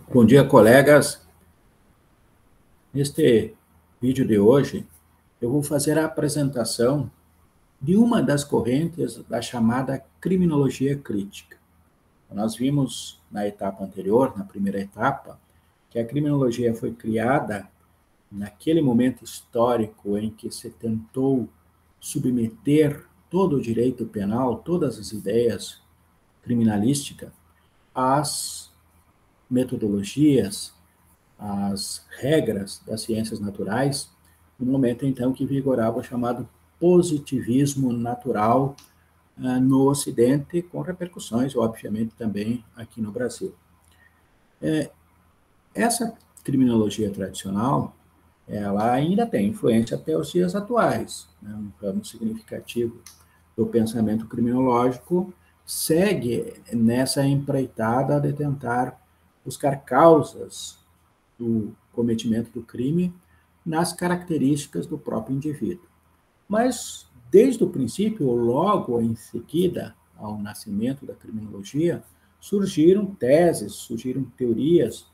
Bom dia, colegas. Neste vídeo de hoje, eu vou fazer a apresentação de uma das correntes da chamada criminologia crítica. Nós vimos na etapa anterior, na primeira etapa, que a criminologia foi criada naquele momento histórico em que se tentou submeter todo o direito penal, todas as ideias criminalísticas, às metodologias, as regras das ciências naturais, no momento então que vigorava o chamado positivismo natural no Ocidente, com repercussões, obviamente, também aqui no Brasil. Essa criminologia tradicional, ela ainda tem influência até os dias atuais, né? Um ramo significativo do pensamento criminológico segue nessa empreitada de tentar buscar causas do cometimento do crime nas características do próprio indivíduo. Mas, desde o princípio, ou logo em seguida ao nascimento da criminologia, surgiram teses, surgiram teorias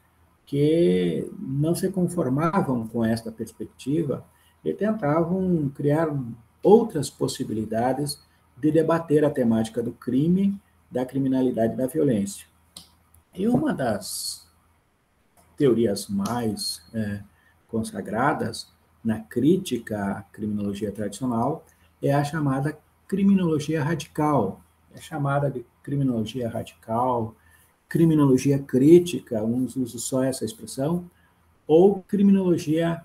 que não se conformavam com esta perspectiva e tentavam criar outras possibilidades de debater a temática do crime, da criminalidade e da violência. E uma das teorias mais consagradas na crítica à criminologia tradicional é a chamada criminologia radical. É chamada de criminologia radical, criminologia crítica, uns usam só essa expressão, ou criminologia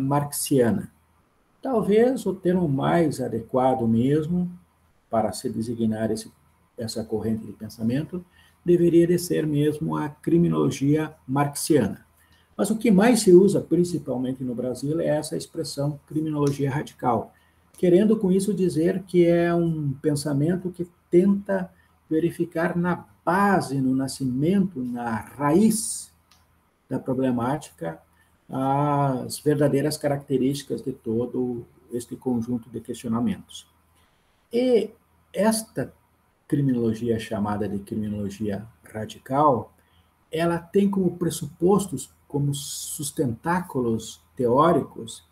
marxiana. Talvez o termo mais adequado mesmo para se designar essa corrente de pensamento deveria de ser mesmo a criminologia marxiana. Mas o que mais se usa, principalmente no Brasil, é essa expressão criminologia radical, querendo com isso dizer que é um pensamento que tenta verificar na base, no nascimento, na raiz da problemática, as verdadeiras características de todo este conjunto de questionamentos. E esta criminologia chamada de criminologia radical, ela tem como pressupostos, como sustentáculos teóricos,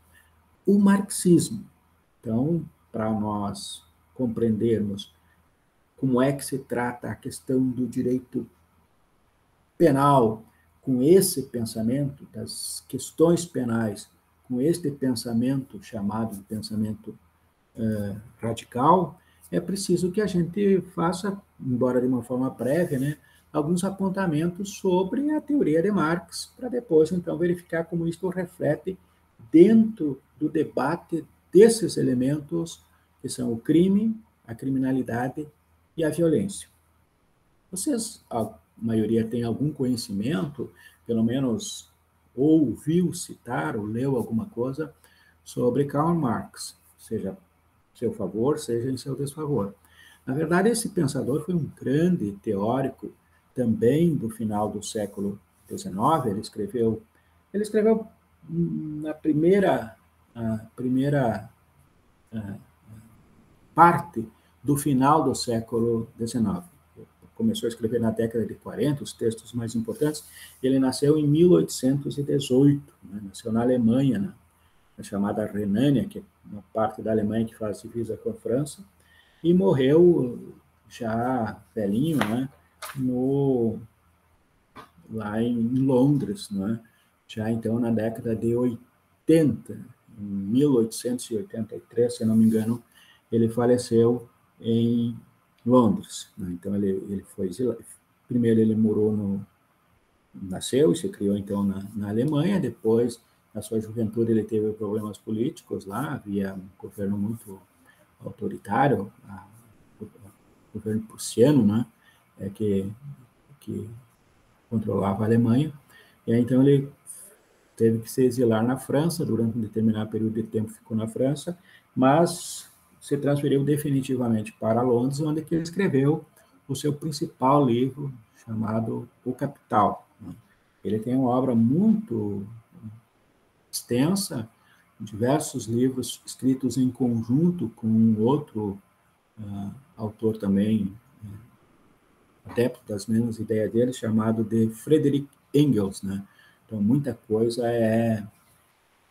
o marxismo. Então, para nós compreendermos como é que se trata a questão do direito penal com esse pensamento, das questões penais, com este pensamento chamado de pensamento radical, é preciso que a gente faça, embora de uma forma prévia, né, alguns apontamentos sobre a teoria de Marx, para depois, então, verificar como isso reflete dentro do debate desses elementos que são o crime, a criminalidade e a violência. Vocês, a maioria, tem algum conhecimento, pelo menos ouviu citar ou leu alguma coisa sobre Karl Marx, seja em seu favor, seja em seu desfavor. Na verdade, esse pensador foi um grande teórico também do final do século XIX. Ele escreveu na primeira parte do final do século XIX. Começou a escrever na década de 40, os textos mais importantes. Ele nasceu em 1818, né? Nasceu na Alemanha, na chamada Renânia, que é uma parte da Alemanha que faz divisa com a França, e morreu já velhinho, né, lá em Londres, né, já então na década de 80, em 1883, se não me engano, ele faleceu em Londres. Né? Então ele foi primeiro ele nasceu e se criou então na Alemanha, depois na sua juventude ele teve problemas políticos lá, havia um governo muito autoritário, o governo prussiano, né, que controlava a Alemanha, e aí então ele teve que se exilar na França, durante um determinado período de tempo ficou na França, mas se transferiu definitivamente para Londres, onde ele escreveu o seu principal livro, chamado O Capital. Ele tem uma obra muito extensa, diversos livros escritos em conjunto com outro autor também, adepto das mesmas ideias dele, chamado de Frederic Engels, né? Então, muita coisa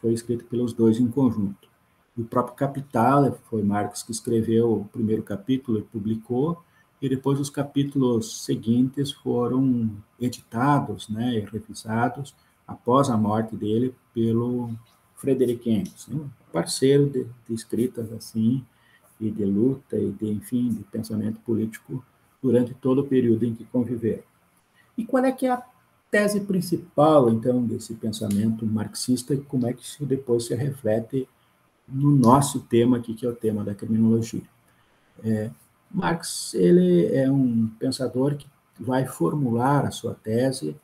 foi escrita pelos dois em conjunto. O próprio Capital, foi Marx que escreveu o primeiro capítulo e publicou, e depois os capítulos seguintes foram editados, né, e revisados após a morte dele pelo Frederick Engels, um parceiro de escritas assim, e de luta, e de, enfim, de pensamento político durante todo o período em que conviveram. E qual é que é a tese principal, então, desse pensamento marxista e como é que isso depois se reflete no nosso tema aqui, que é o tema da criminologia? Marx, ele é um pensador que vai formular a sua tese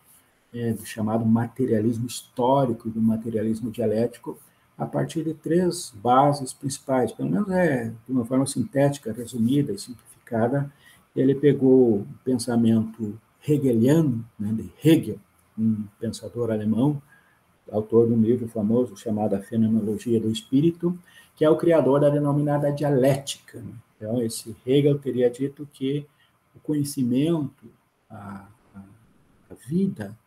do chamado materialismo histórico e do materialismo dialético a partir de três bases principais, pelo menos de uma forma sintética, resumida e simplificada. Ele pegou o pensamento hegeliano, né, de Hegel, um pensador alemão, autor de um livro famoso chamado A Fenomenologia do Espírito, que é o criador da denominada dialética, né? Então, esse Hegel teria dito que o conhecimento, a, a vida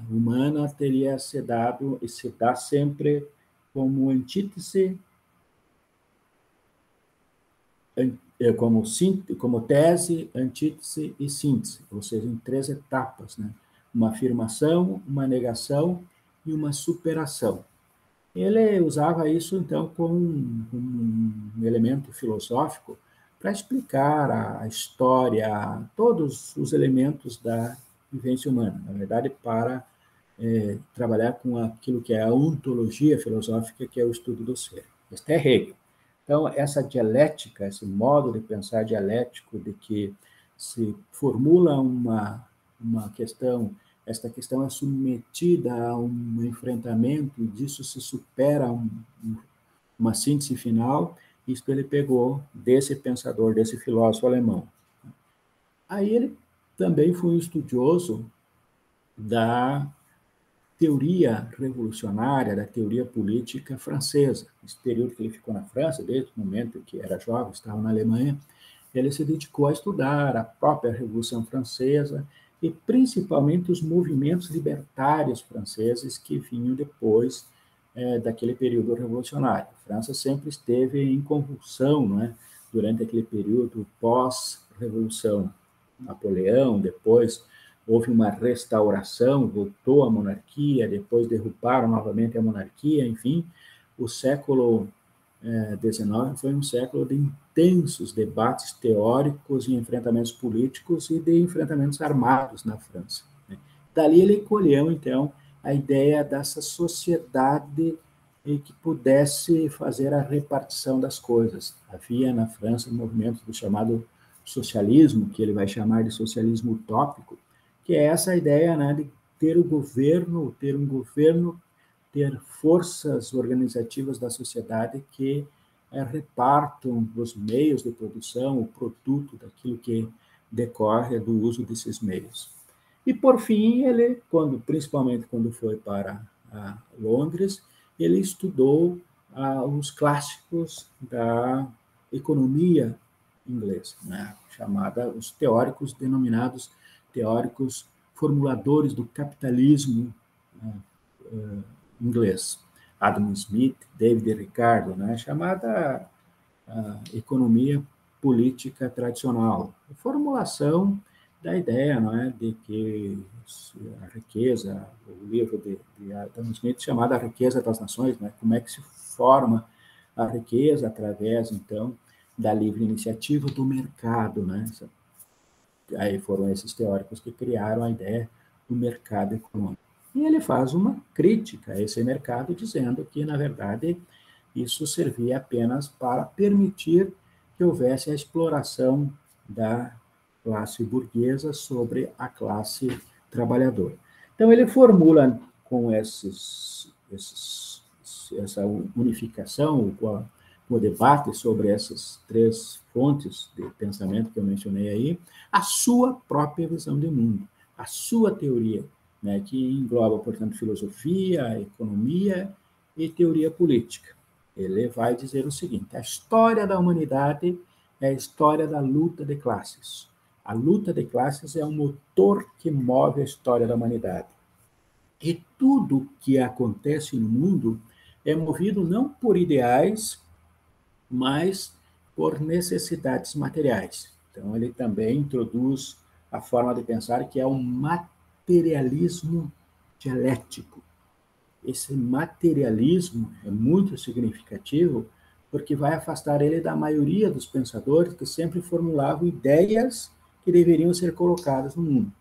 humana teria se dado e se dá sempre como antítese, como tese, antítese e síntese, ou seja, em três etapas, né? Uma afirmação, uma negação e uma superação. Ele usava isso, então, como um elemento filosófico para explicar a história, todos os elementos da vivência humana. Na verdade, para trabalhar com aquilo que é a ontologia filosófica, que é o estudo do ser. Este é Hegel. Então, essa dialética, esse modo de pensar dialético, de que se formula uma questão, esta questão é submetida a um enfrentamento, e disso se supera uma síntese final, isso ele pegou desse pensador, desse filósofo alemão. Aí ele também foi um estudioso da teoria revolucionária, da teoria política francesa. Esse período que ele ficou na França, desde o momento que era jovem, estava na Alemanha, ele se dedicou a estudar a própria Revolução Francesa e principalmente os movimentos libertários franceses que vinham depois daquele período revolucionário. A França sempre esteve em convulsão, não é? Durante aquele período pós-revolução. Napoleão, depois houve uma restauração, voltou a monarquia, depois derrubaram novamente a monarquia, enfim, o século XIX foi um século de intensos debates teóricos e enfrentamentos políticos e de enfrentamentos armados na França. Né? Dali ele colheu, então, a ideia dessa sociedade que pudesse fazer a repartição das coisas. Havia na França um movimento do chamado socialismo, que ele vai chamar de socialismo utópico, que é essa ideia, né, de ter um governo, ter forças organizativas da sociedade que repartam os meios de produção, o produto daquilo que decorre do uso desses meios. E, por fim, ele, principalmente quando foi para Londres, ele estudou os clássicos da economia inglesa, né? Os teóricos denominados teóricos formuladores do capitalismo inglês. Adam Smith, David Ricardo, né? Chamada economia política tradicional. A formulação da ideia, não é, de que a riqueza, o livro de Adam Smith chamado A Riqueza das Nações, né? Como é que se forma a riqueza através, então, da livre iniciativa do mercado, né? Aí foram esses teóricos que criaram a ideia do mercado econômico. E ele faz uma crítica a esse mercado, dizendo que, na verdade, isso servia apenas para permitir que houvesse a exploração da classe burguesa sobre a classe trabalhadora. Então, ele formula com essa unificação, com o debate sobre essas três fontes de pensamento que eu mencionei aí, a sua própria visão de mundo, a sua teoria, né, que engloba, portanto, filosofia, economia e teoria política. Ele vai dizer o seguinte: a história da humanidade é a história da luta de classes. A luta de classes é o motor que move a história da humanidade. E tudo que acontece no mundo é movido não por ideais, mas por necessidades materiais. Então, ele também introduz a forma de pensar que é o materialismo dialético. Esse materialismo é muito significativo porque vai afastar ele da maioria dos pensadores que sempre formulavam ideias que deveriam ser colocadas no mundo.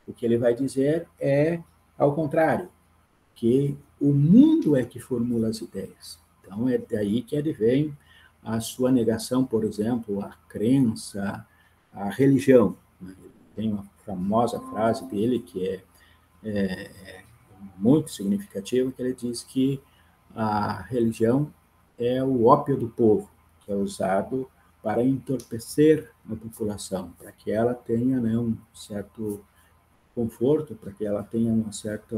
O que ele vai dizer é, ao contrário, que o mundo é que formula as ideias. Então, é daí que advém a sua negação, por exemplo, à crença, à religião. Tem uma famosa frase dele que é muito significativa, que ele diz que a religião é o ópio do povo, que é usado para entorpecer a população, para que ela tenha, né, um certo conforto, para que ela tenha uma certa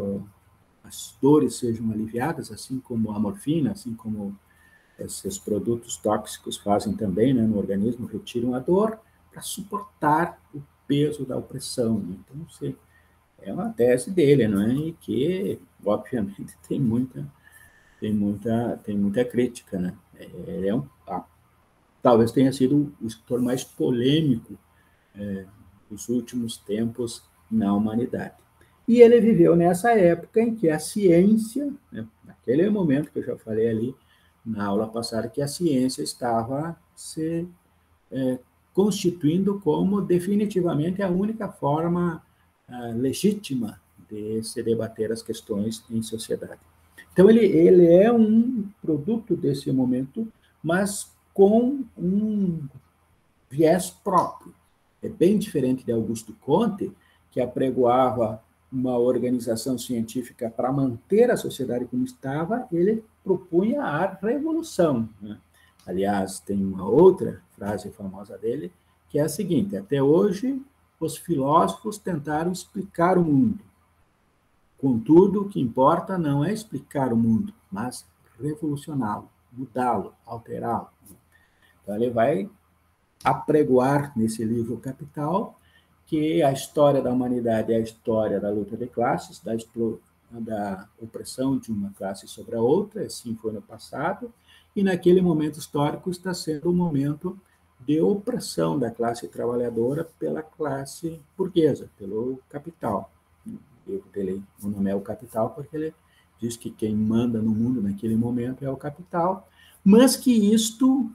as dores sejam aliviadas, assim como a morfina, assim como esses produtos tóxicos fazem também, né, no organismo, retiram a dor para suportar o peso da opressão. Né? Então, é uma tese dele, não é? E que, obviamente, tem muita crítica, né? Talvez tenha sido o escritor mais polêmico dos últimos tempos na humanidade. E ele viveu nessa época em que a ciência, né, naquele momento que eu já falei ali na aula passada, que a ciência estava se constituindo como definitivamente a única forma legítima de se debater as questões em sociedade. Então, ele é um produto desse momento, mas com um viés próprio. É bem diferente de Augusto Comte, que apregoava uma organização científica para manter a sociedade como estava, ele propunha a revolução. Né? Aliás, tem uma outra frase famosa dele, que é a seguinte: até hoje, os filósofos tentaram explicar o mundo. Contudo, o que importa não é explicar o mundo, mas revolucioná-lo, mudá-lo, alterá-lo. Então, ele vai apregoar nesse livro Capital que a história da humanidade é a história da luta de classes, da opressão de uma classe sobre a outra, assim foi no passado, e naquele momento histórico está sendo um momento de opressão da classe trabalhadora pela classe burguesa, pelo capital. O livro dele, o nome é O Capital, porque ele diz que quem manda no mundo naquele momento é o capital, mas que isto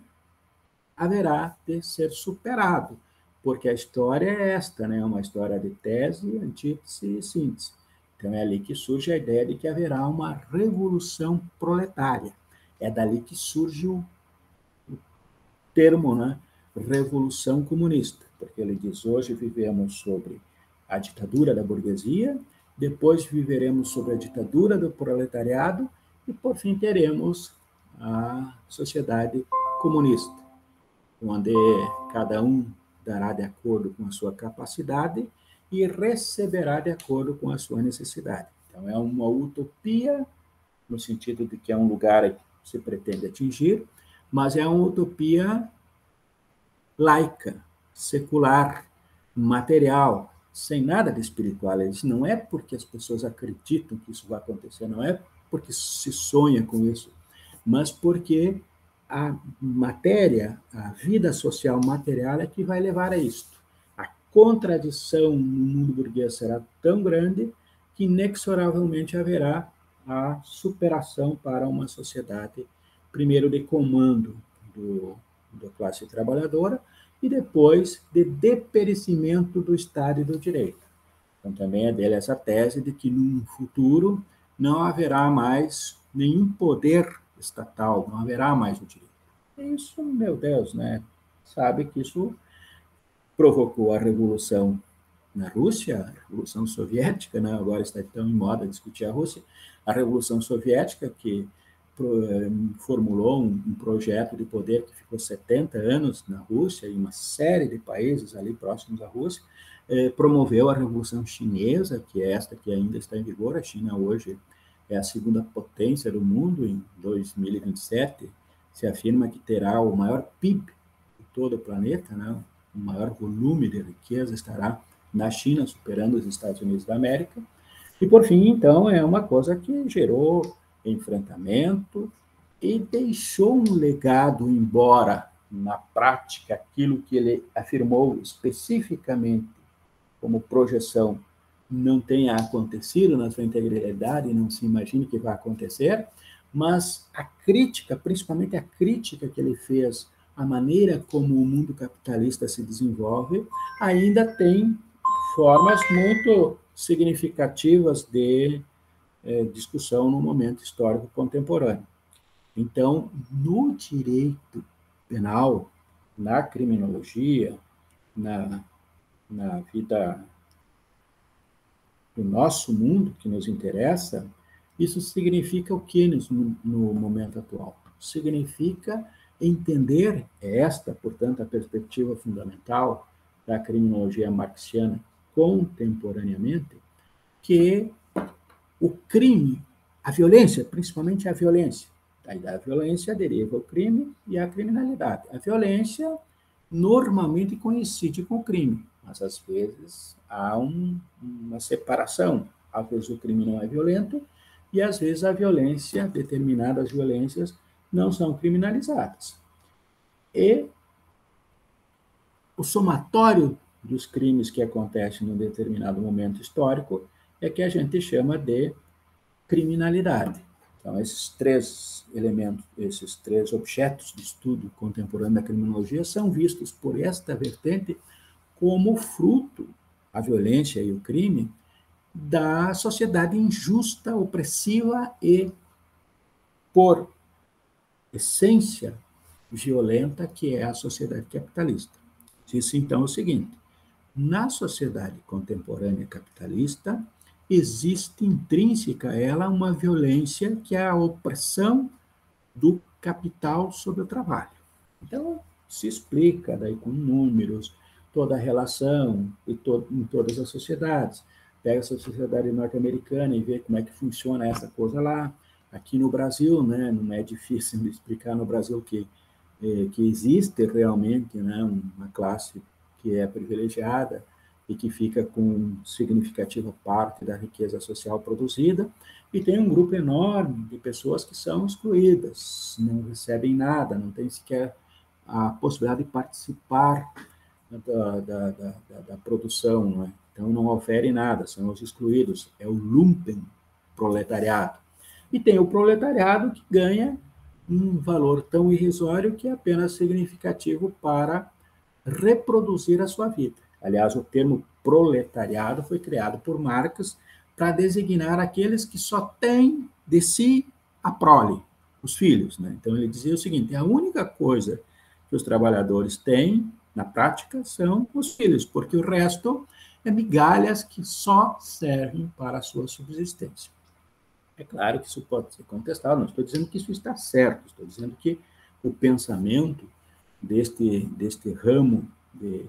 haverá de ser superado, porque a história é esta, né? Uma história de tese, antítese e síntese. Então é ali que surge a ideia de que haverá uma revolução proletária. É dali que surge o termo, né? Revolução comunista, porque ele diz: hoje vivemos sobre a ditadura da burguesia, depois viveremos sobre a ditadura do proletariado e, por fim, teremos a sociedade comunista, onde cada um dará de acordo com a sua capacidade e receberá de acordo com a sua necessidade. Então, é uma utopia, no sentido de que é um lugar que se pretende atingir, mas é uma utopia laica, secular, material, sem nada de espiritual. Isso não é porque as pessoas acreditam que isso vai acontecer, não é porque se sonha com isso, mas porque a matéria, a vida social material é que vai levar a isto. A contradição no mundo burguês será tão grande que inexoravelmente haverá a superação para uma sociedade, primeiro de comando da classe trabalhadora e depois de deperecimento do Estado e do direito. Então também é dele essa tese de que num futuro não haverá mais nenhum poder estatal, não haverá mais o direito. Isso, meu Deus, né? Sabe que isso provocou a revolução na Rússia, a Revolução Soviética, né? Agora está tão em moda discutir a Rússia, a Revolução Soviética, que formulou um projeto de poder que ficou 70 anos na Rússia e uma série de países ali próximos à Rússia, promoveu a Revolução Chinesa, que é esta que ainda está em vigor. A China hoje é a segunda potência do mundo. Em 2027 se afirma que terá o maior PIB de todo o planeta, né? O maior volume de riqueza estará na China, superando os Estados Unidos da América. E, por fim, então, é uma coisa que gerou enfrentamento e deixou um legado, embora na prática aquilo que ele afirmou especificamente como projeção não tenha acontecido na sua integralidade, não se imagine que vai acontecer, mas a crítica, principalmente a crítica que ele fez à maneira como o mundo capitalista se desenvolve, ainda tem formas muito significativas de discussão no momento histórico contemporâneo. Então, no direito penal, na criminologia, na, na vida do nosso mundo que nos interessa, isso significa o que no momento atual? Significa entender portanto, a perspectiva fundamental da criminologia marxiana contemporaneamente, que o crime, a violência, principalmente a violência, daí da violência deriva o crime e a criminalidade. A violência normalmente coincide com o crime, mas às vezes há uma separação. Às vezes o crime não é violento e às vezes a violência, determinadas violências, não são criminalizadas. E o somatório dos crimes que acontecem num determinado momento histórico é que a gente chama de criminalidade. Então, esses três elementos, esses três objetos de estudo contemporâneo da criminologia são vistos por esta vertente como fruto, a violência e o crime, da sociedade injusta, opressiva e, por essência, violenta que é a sociedade capitalista. Diz então o seguinte: na sociedade contemporânea capitalista, existe intrínseca a ela uma violência que é a opressão do capital sobre o trabalho. Então, se explica daí com números toda a relação em todas as sociedades. Pega essa sociedade norte-americana e vê como é que funciona essa coisa lá. Aqui no Brasil, né, não é difícil de explicar no Brasil que existe realmente, né, uma classe que é privilegiada e que fica com significativa parte da riqueza social produzida, e tem um grupo enorme de pessoas que são excluídas, não recebem nada, não têm sequer a possibilidade de participar da produção, né? Então não oferem nada, são os excluídos, é o lumpen proletariado. E tem o proletariado que ganha um valor tão irrisório que é apenas significativo para reproduzir a sua vida. Aliás, o termo proletariado foi criado por Marx para designar aqueles que só têm de si a prole, os filhos. Né? Então, ele dizia o seguinte: a única coisa que os trabalhadores têm, na prática, são os filhos, porque o resto é migalhas que só servem para a sua subsistência. É claro que isso pode ser contestado, não estou dizendo que isso está certo, estou dizendo que o pensamento deste ramo de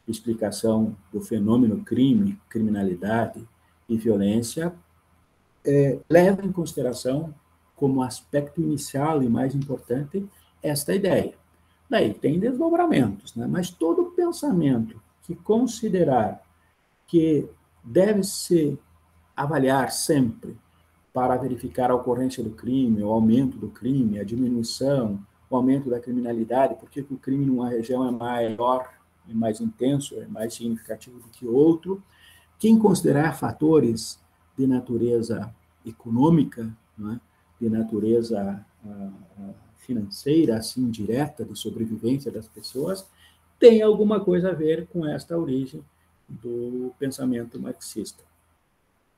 explicação do fenômeno crime, criminalidade e violência leva em consideração como aspecto inicial e mais importante esta ideia. Daí tem desdobramentos, né? Mas todo pensamento que considerar que deve se avaliar sempre para verificar a ocorrência do crime, o aumento do crime, a diminuição, o aumento da criminalidade, porque o crime numa região é maior, é mais intenso, é mais significativo do que outro. Quem considerar fatores de natureza econômica, né, de natureza financeira, assim, direta, de sobrevivência das pessoas, tem alguma coisa a ver com esta origem do pensamento marxista.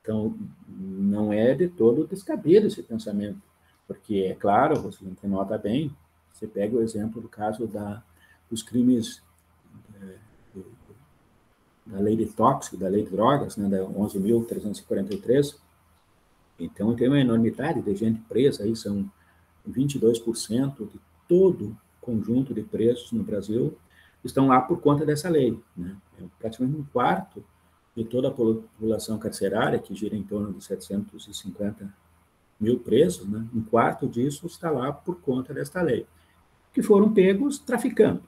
Então, não é de todo descabido esse pensamento, porque, é claro, você nota bem, você pega o exemplo do caso dos crimes da lei de tóxico, da lei de drogas, né, da 11.343, então tem uma enormidade de gente presa, aí são 22% de todo o conjunto de presos no Brasil estão lá por conta dessa lei. Né? É praticamente um quarto de toda a população carcerária, que gira em torno de 750 mil presos, né? Um quarto disso está lá por conta desta lei, que foram pegos traficando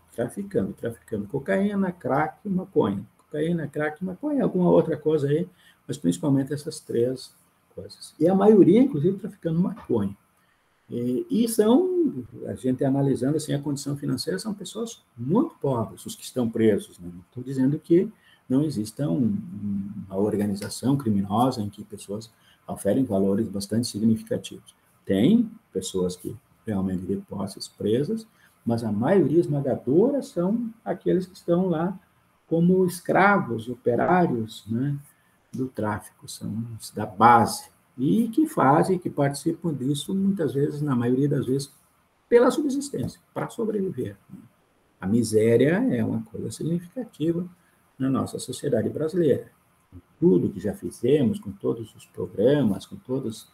cocaína, crack e maconha. cocaína, crack, maconha, alguma outra coisa aí, mas principalmente essas três coisas. E a maioria, inclusive, traficando maconha. E são, a gente analisando assim, a condição financeira, são pessoas muito pobres, os que estão presos. Né? Não estou dizendo que não exista uma organização criminosa em que pessoas oferem valores bastante significativos. Tem pessoas que realmente de posses presas, mas a maioria esmagadora são aqueles que estão lá como escravos, operários, né, do tráfico, são os da base, e que fazem, que participam disso, muitas vezes, na maioria das vezes, pela subsistência, para sobreviver. A miséria é uma coisa significativa na nossa sociedade brasileira. Tudo que já fizemos, com todos os programas, com todos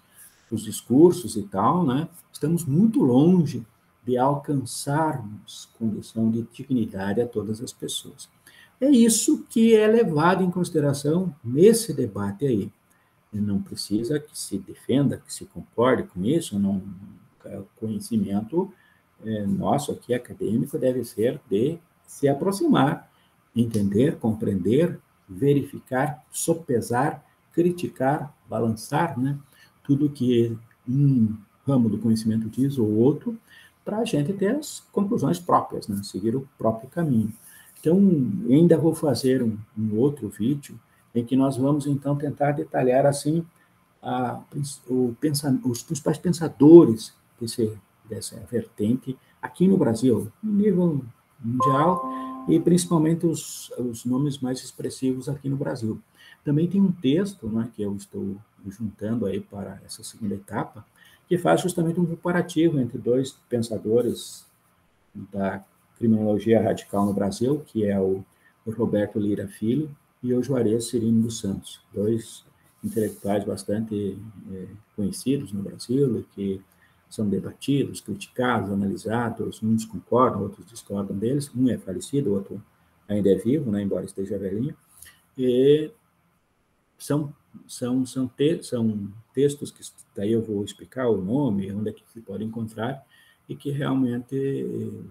os discursos e tal, né, estamos muito longe de alcançarmos condição de dignidade a todas as pessoas. É isso que é levado em consideração nesse debate aí. Não precisa que se defenda, que se concorde com isso, não, o conhecimento nosso aqui acadêmico deve ser de se aproximar, entender, compreender, verificar, sopesar, criticar, balançar, né? Tudo que um ramo do conhecimento diz ou outro, para a gente ter as conclusões próprias, né? Seguir o próprio caminho. Então, ainda vou fazer um outro vídeo em que nós vamos, então, tentar detalhar, assim, os principais pensadores dessa vertente aqui no Brasil, no nível mundial, e principalmente os nomes mais expressivos aqui no Brasil. Também tem um texto, né, que eu estou juntando aí para essa segunda etapa, que faz justamente um comparativo entre dois pensadores da criminologia radical no Brasil, que é o Roberto Lira Filho e o Juarez Cirino dos Santos, dois intelectuais bastante conhecidos no Brasil e que são debatidos, criticados, analisados, uns concordam, outros discordam deles, um é falecido, o outro ainda é vivo, né, embora esteja velhinho, e são textos que daí eu vou explicar o nome, onde é que se pode encontrar, e que realmente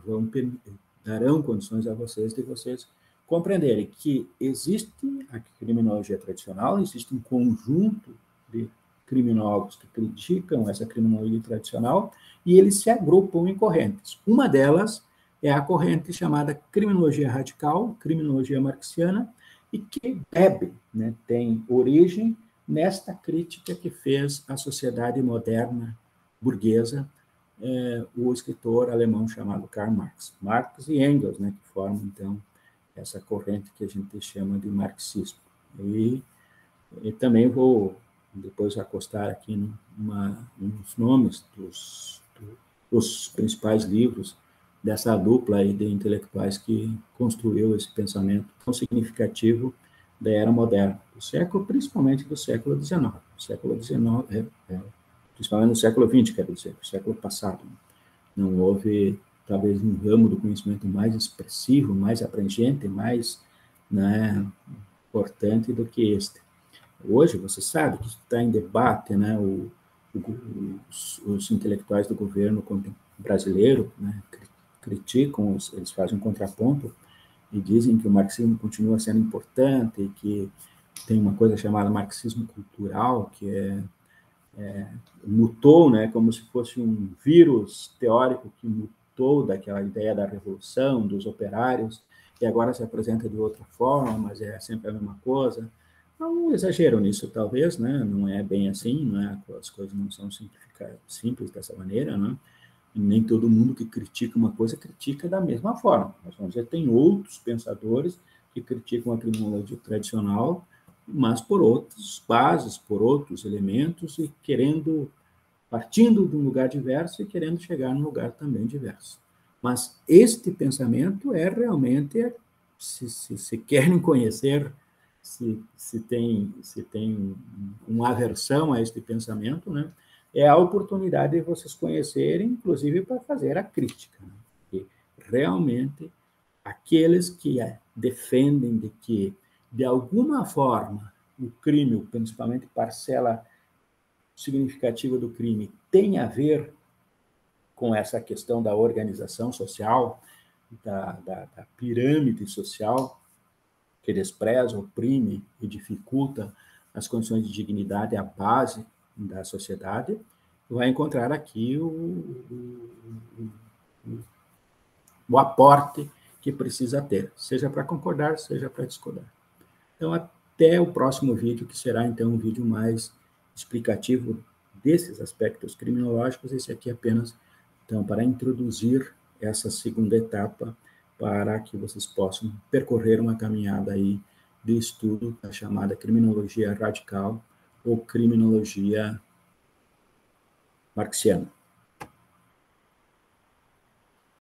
darão condições a vocês de vocês compreenderem que existe a criminologia tradicional, existe um conjunto de criminólogos que criticam essa criminologia tradicional e eles se agrupam em correntes. Uma delas é a corrente chamada criminologia radical, criminologia marxiana, e que bebe, né, tem origem nesta crítica que fez à sociedade moderna burguesa o escritor alemão chamado Karl Marx. Marx e Engels, né, que formam, então, essa corrente que a gente chama de marxismo. E também vou depois acostar aqui uns nomes dos principais livros dessa dupla aí de intelectuais que construiu esse pensamento tão significativo da era moderna, do século, principalmente do século XIX. O século XIX, principalmente no século XX, quero dizer, o século passado. Não houve, talvez, um ramo do conhecimento mais expressivo, mais abrangente, mais, né, importante do que este. Hoje, você sabe que está em debate, né, os intelectuais do governo brasileiro, né, criticam, eles fazem um contraponto e dizem que o marxismo continua sendo importante e que tem uma coisa chamada marxismo cultural, que mutou, né, como se fosse um vírus teórico que mutou daquela ideia da revolução, dos operários, e agora se apresenta de outra forma, mas é sempre a mesma coisa. Há um exagero nisso, talvez, né? Não é bem assim, né? As coisas não são simples dessa maneira, né? E nem todo mundo que critica uma coisa critica da mesma forma. Nós vamos dizer, tem outros pensadores que criticam a criminologia tradicional, mas por outras bases, por outros elementos, e partindo de um lugar diverso e querendo chegar num lugar também diverso. Mas este pensamento é realmente, se querem conhecer, se tem uma aversão a este pensamento, né, é a oportunidade de vocês conhecerem, inclusive para fazer a crítica. Né? Porque realmente aqueles que defendem de que, de alguma forma, o crime, principalmente parcela significativa do crime, tem a ver com essa questão da organização social, da pirâmide social, que despreza, oprime e dificulta as condições de dignidade, a base da sociedade, vai encontrar aqui o aporte que precisa ter, seja para concordar, seja para discordar. Então, até o próximo vídeo, que será, então, um vídeo mais explicativo desses aspectos criminológicos. Esse aqui é apenas, então, para introduzir essa segunda etapa, para que vocês possam percorrer uma caminhada aí de estudo da chamada criminologia radical ou criminologia marxiana.